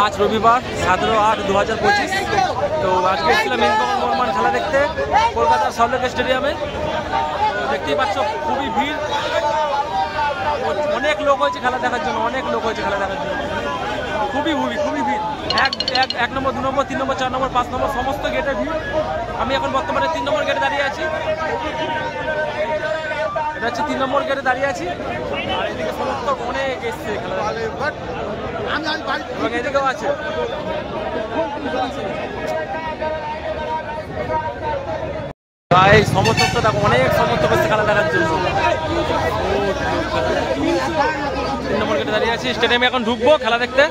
আজ রবিবার 17/8/2025। তো আজকে এসেছিলাম ইস্টবেঙ্গল মোহনবাগান খেলা দেখতে কলকাতার সল্টলেক স্টেডিয়ামে। তো দেখতেই পাচ্ছ খুবই ভিড়, অনেক লোক হয়েছে খেলা দেখার জন্য, খুবই ভিড়। এক নম্বর, 2 নম্বর, 3 নম্বর, 4 নম্বর, 5 নম্বর সমস্ত গেটে ভিড়। আমি এখন বর্তমানে 3 নম্বর গেটে দাঁড়িয়ে আছি। এটা হচ্ছে 3 নম্বর গেটে দাঁড়িয়ে আছি। আর এদিকে সমস্ত অনেক এসছে খেলা এবং এদিকেও আছে। এই সমর্থকটা দেখো, অনেক সমর্থক এসছে খেলা দেখার জন্য। 3 নম্বর গেটে দাঁড়িয়ে আছি। স্টেডিয়ামে এখন ঢুকবো খেলা দেখতে।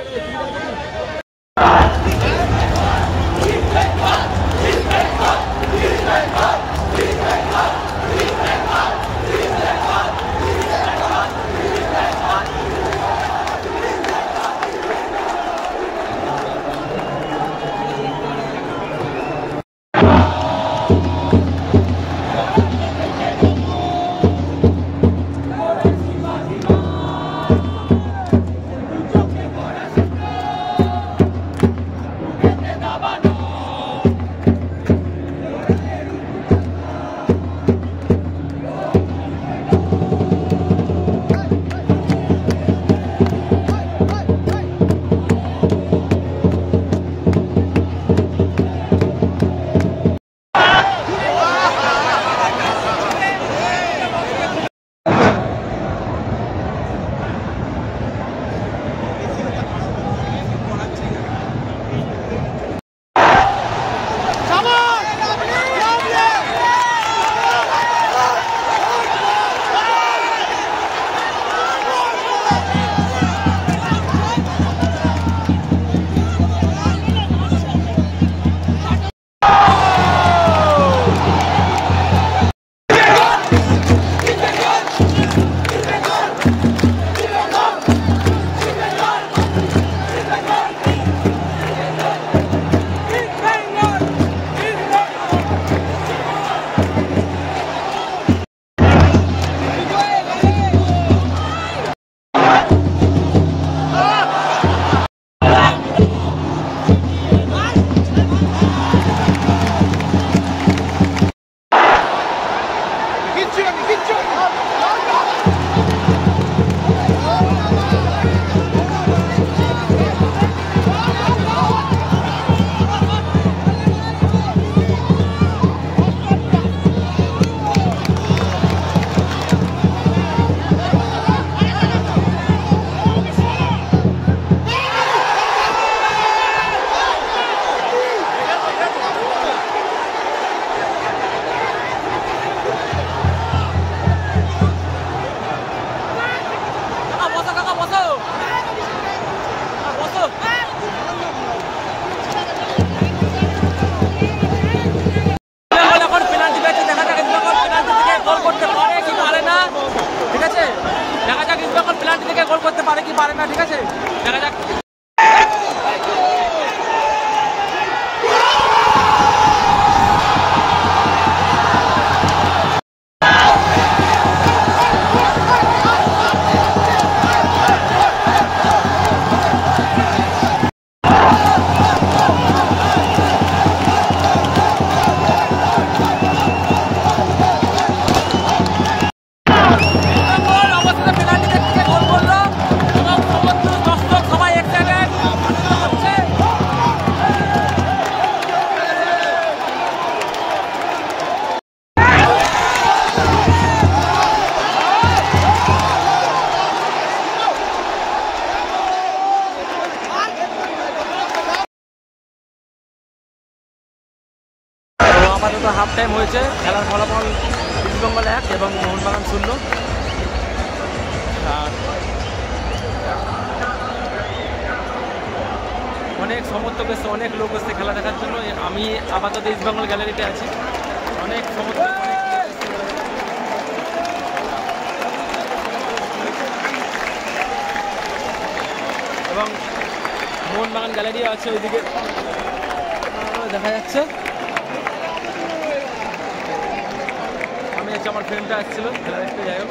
আপাতত হাফ টাইম হয়েছে, খেলার ফলাফল ইস্টবেঙ্গল 1 এবং মোহনবাগান 0। অনেক সমর্থক এসছে, অনেক লোক এসছে খেলা দেখার জন্য। আমি আপাতত ইস্টবেঙ্গল গ্যালারিতে আছি। অনেক সমর্থক, এবং মোহনবাগান গ্যালারিও আছে ওইদিকে দেখা যাচ্ছে। আমি হচ্ছে আমার ফ্রেন্ডটা আসছিল খেলা দেখতে, যাই হোক।